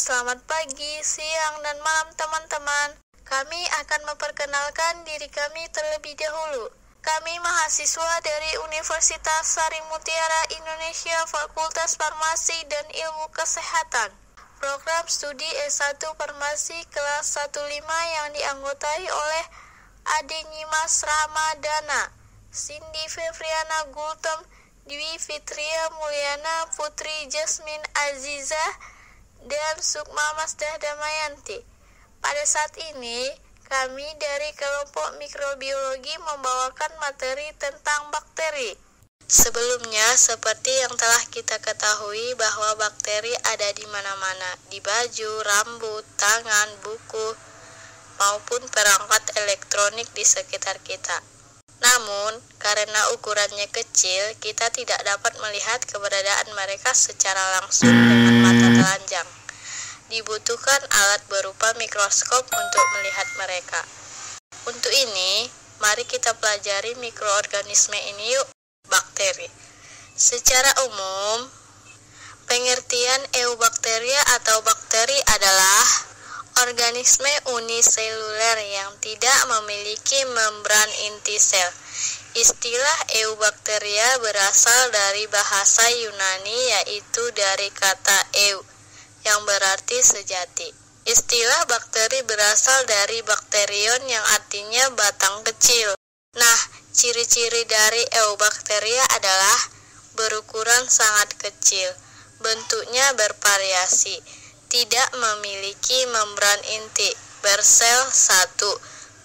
selamat pagi, siang, dan malam teman-teman. Kami akan memperkenalkan diri kami terlebih dahulu. Kami mahasiswa dari Universitas Sari Mutiara Indonesia Fakultas Farmasi dan Ilmu Kesehatan. Program studi S1 Farmasi kelas 15 yang dianggotai oleh Ade Nyimas Ramadana, Cindy Fevriana Gultom, Dwi Fitria Mulyana, Putri Jasmine Aziza, dan Sukma Masdah Damayanti. Pada saat ini, kami dari kelompok mikrobiologi membawakan materi tentang bakteri. Sebelumnya, seperti yang telah kita ketahui bahwa bakteri ada di mana-mana, di baju, rambut, tangan, buku, maupun perangkat elektronik di sekitar kita. Namun, karena ukurannya kecil, kita tidak dapat melihat keberadaan mereka secara langsung dengan mata telanjang. Dibutuhkan alat berupa mikroskop untuk melihat mereka. Untuk ini, mari kita pelajari mikroorganisme ini yuk. Bakteri. Secara umum, pengertian eubakteria atau bakteri adalah organisme uniseluler yang tidak memiliki membran inti sel. Istilah eubakteria berasal dari bahasa Yunani, yaitu dari kata eu, yang berarti sejati. Istilah bakteri berasal dari bakterion yang artinya batang kecil. Nah, ciri-ciri dari eubakteria adalah berukuran sangat kecil, bentuknya bervariasi, tidak memiliki membran inti, bersel satu,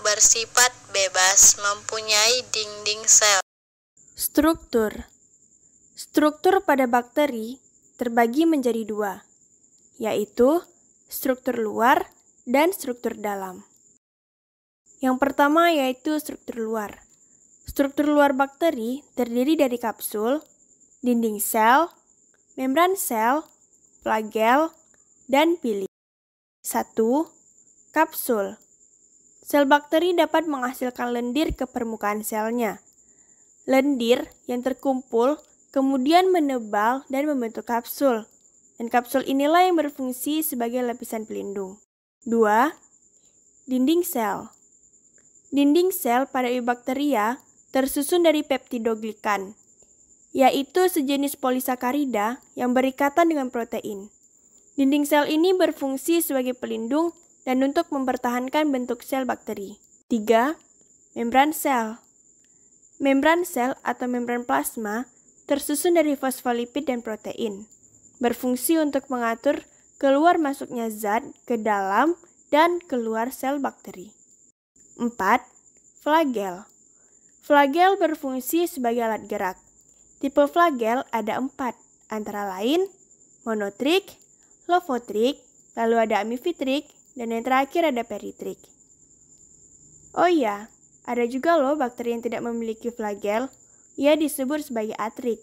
bersifat bebas, mempunyai dinding sel. Struktur pada bakteri terbagi menjadi dua, yaitu struktur luar dan struktur dalam. Yang pertama yaitu struktur luar. Struktur luar bakteri terdiri dari kapsul, dinding sel, membran sel, flagel, dan pili. 1. Kapsul. Sel bakteri dapat menghasilkan lendir ke permukaan selnya. Lendir yang terkumpul kemudian menebal dan membentuk kapsul. Dan kapsul inilah yang berfungsi sebagai lapisan pelindung. 2. Dinding sel. Dinding sel pada eubakteria tersusun dari peptidoglikan, yaitu sejenis polisakarida yang berikatan dengan protein. Dinding sel ini berfungsi sebagai pelindung dan untuk mempertahankan bentuk sel bakteri. 3. Membran sel. Membran sel atau membran plasma tersusun dari fosfolipid dan protein, berfungsi untuk mengatur keluar masuknya zat ke dalam dan keluar sel bakteri. 4. Flagel. Flagel berfungsi sebagai alat gerak. Tipe flagel ada 4, antara lain monotrik, lofotrik, lalu ada amifitrik, dan yang terakhir ada peritrik. Oh iya, ada juga loh bakteri yang tidak memiliki flagel. Ia disebut sebagai atrik,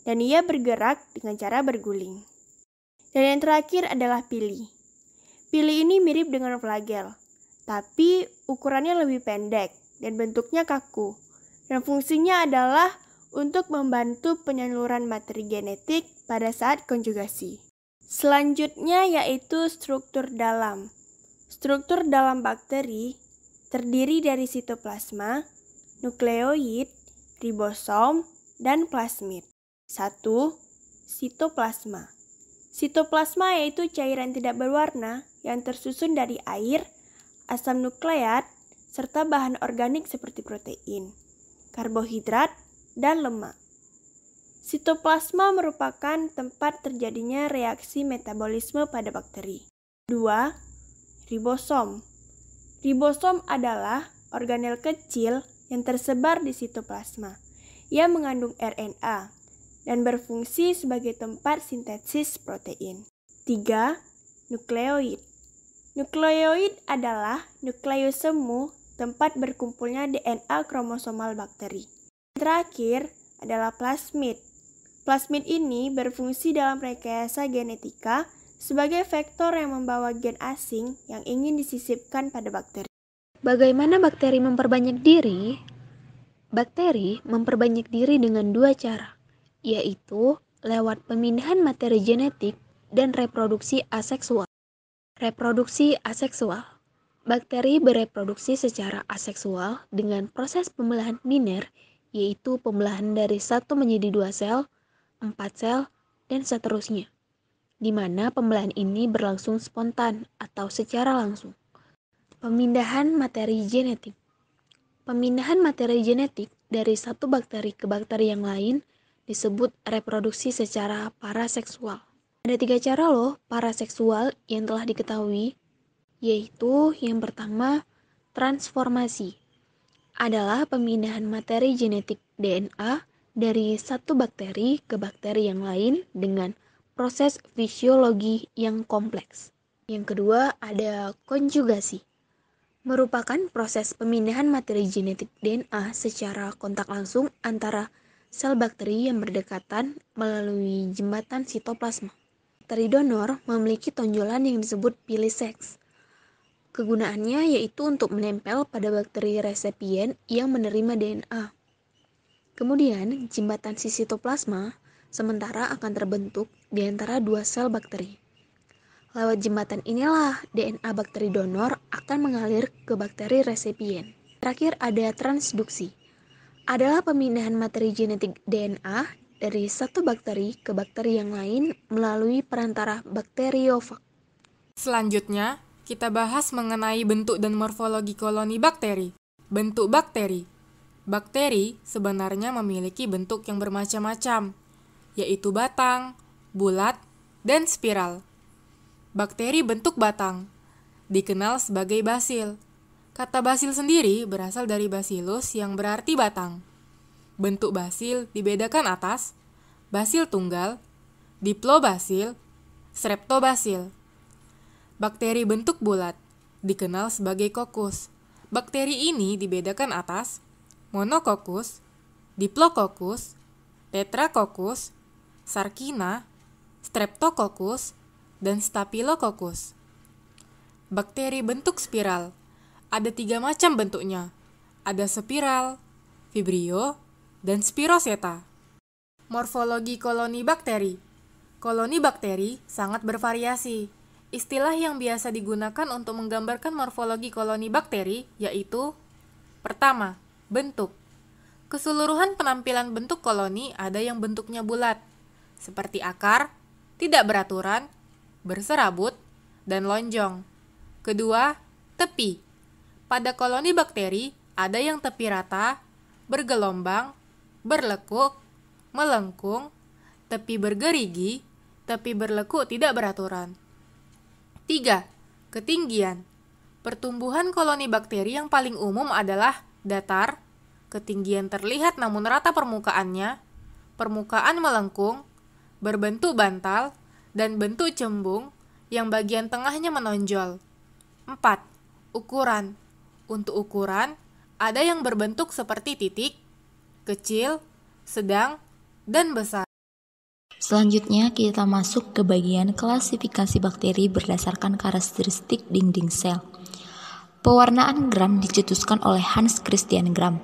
dan ia bergerak dengan cara berguling. Dan yang terakhir adalah pili. Pili ini mirip dengan flagel, tapi ukurannya lebih pendek dan bentuknya kaku. Dan fungsinya adalah untuk membantu penyaluran materi genetik pada saat konjugasi. Selanjutnya yaitu struktur dalam. Struktur dalam bakteri terdiri dari sitoplasma, nukleoid, ribosom, dan plasmid. 1. Sitoplasma. Sitoplasma yaitu cairan tidak berwarna yang tersusun dari air, asam nukleat, serta bahan organik seperti protein, karbohidrat, dan lemak. Sitoplasma merupakan tempat terjadinya reaksi metabolisme pada bakteri. 2. Ribosom. Ribosom adalah organel kecil yang tersebar di sitoplasma. Ia mengandung RNA dan berfungsi sebagai tempat sintesis protein. 3. Nukleoid. Nukleoid adalah nukleus semu, tempat berkumpulnya DNA kromosomal bakteri. Terakhir adalah plasmid. Plasmid ini berfungsi dalam rekayasa genetika sebagai vektor yang membawa gen asing yang ingin disisipkan pada bakteri. Bagaimana bakteri memperbanyak diri? Bakteri memperbanyak diri dengan dua cara, yaitu lewat pemindahan materi genetik dan reproduksi aseksual. Reproduksi aseksual. Bakteri bereproduksi secara aseksual dengan proses pembelahan biner, yaitu pembelahan dari 1 menjadi 2 sel, 4 sel, dan seterusnya, di mana pembelahan ini berlangsung spontan atau secara langsung. Pemindahan materi genetik. Pemindahan materi genetik dari satu bakteri ke bakteri yang lain disebut reproduksi secara paraseksual. Ada 3 cara loh paraseksual yang telah diketahui, yaitu yang pertama, transformasi. Adalah pemindahan materi genetik DNA dari satu bakteri ke bakteri yang lain dengan proses fisiologi yang kompleks. Yang kedua, ada konjugasi. Merupakan proses pemindahan materi genetik DNA secara kontak langsung antara sel bakteri yang berdekatan melalui jembatan sitoplasma. Bakteri donor memiliki tonjolan yang disebut piliseks. Kegunaannya yaitu untuk menempel pada bakteri resipien yang menerima DNA. Kemudian, jembatan sitoplasma sementara akan terbentuk di antara 2 sel bakteri. Lewat jembatan inilah DNA bakteri donor akan mengalir ke bakteri resipien. Terakhir ada transduksi. Adalah pemindahan materi genetik DNA dari satu bakteri ke bakteri yang lain melalui perantara bakteriofag. Selanjutnya, kita bahas mengenai bentuk dan morfologi koloni bakteri. Bentuk bakteri. Bakteri sebenarnya memiliki bentuk yang bermacam-macam, yaitu batang, bulat, dan spiral. Bakteri bentuk batang dikenal sebagai basil. Kata basil sendiri berasal dari bacillus yang berarti batang. Bentuk basil dibedakan atas, basil tunggal, diplobasil, streptobasil. Bakteri bentuk bulat dikenal sebagai kokus. Bakteri ini dibedakan atas, monokokus, diplokokus, tetrakokus, sarkina, streptokokus, dan staphylococcus. Bakteri bentuk spiral. Ada 3 macam bentuknya. Ada spiral, vibrio, dan spiroseta. Morfologi koloni bakteri. Koloni bakteri sangat bervariasi. Istilah yang biasa digunakan untuk menggambarkan morfologi koloni bakteri yaitu: pertama, bentuk. Keseluruhan penampilan bentuk koloni ada yang bentuknya bulat, seperti akar, tidak beraturan, berserabut, dan lonjong. Kedua, tepi. Pada koloni bakteri ada yang tepi rata, bergelombang, berlekuk, melengkung, tepi bergerigi, tepi berlekuk tidak beraturan. 3. Ketinggian. Pertumbuhan koloni bakteri yang paling umum adalah datar, ketinggian terlihat namun rata permukaannya, permukaan melengkung, berbentuk bantal, dan bentuk cembung yang bagian tengahnya menonjol. 4. Ukuran. Untuk ukuran, ada yang berbentuk seperti titik, kecil, sedang, dan besar. Selanjutnya kita masuk ke bagian klasifikasi bakteri berdasarkan karakteristik dinding sel. Pewarnaan Gram dicetuskan oleh Hans Christian Gram.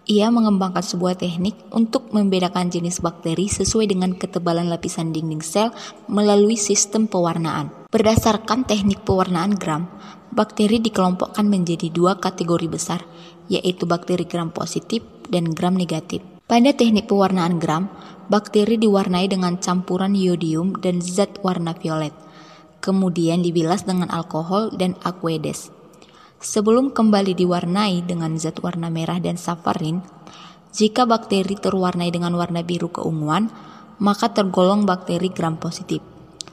Ia mengembangkan sebuah teknik untuk membedakan jenis bakteri sesuai dengan ketebalan lapisan dinding sel melalui sistem pewarnaan. Berdasarkan teknik pewarnaan Gram, bakteri dikelompokkan menjadi 2 kategori besar, yaitu bakteri Gram positif dan Gram negatif. Pada teknik pewarnaan Gram, bakteri diwarnai dengan campuran iodium dan zat warna violet, kemudian dibilas dengan alkohol dan aqueous. Sebelum kembali diwarnai dengan zat warna merah dan safarin, jika bakteri terwarnai dengan warna biru keunguan, maka tergolong bakteri Gram positif.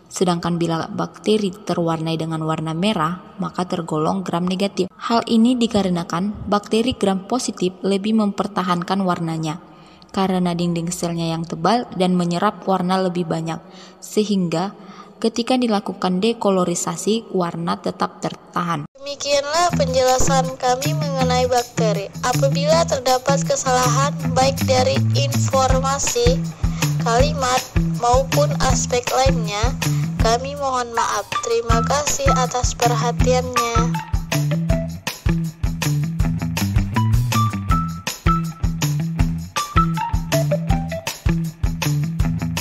Sedangkan bila bakteri terwarnai dengan warna merah, maka tergolong Gram negatif. Hal ini dikarenakan bakteri Gram positif lebih mempertahankan warnanya, karena dinding selnya yang tebal dan menyerap warna lebih banyak, sehingga ketika dilakukan dekolorisasi, warna tetap tertahan. Demikianlah penjelasan kami mengenai bakteri. Apabila terdapat kesalahan baik dari informasi, kalimat, maupun aspek lainnya, kami mohon maaf. Terima kasih atas perhatiannya.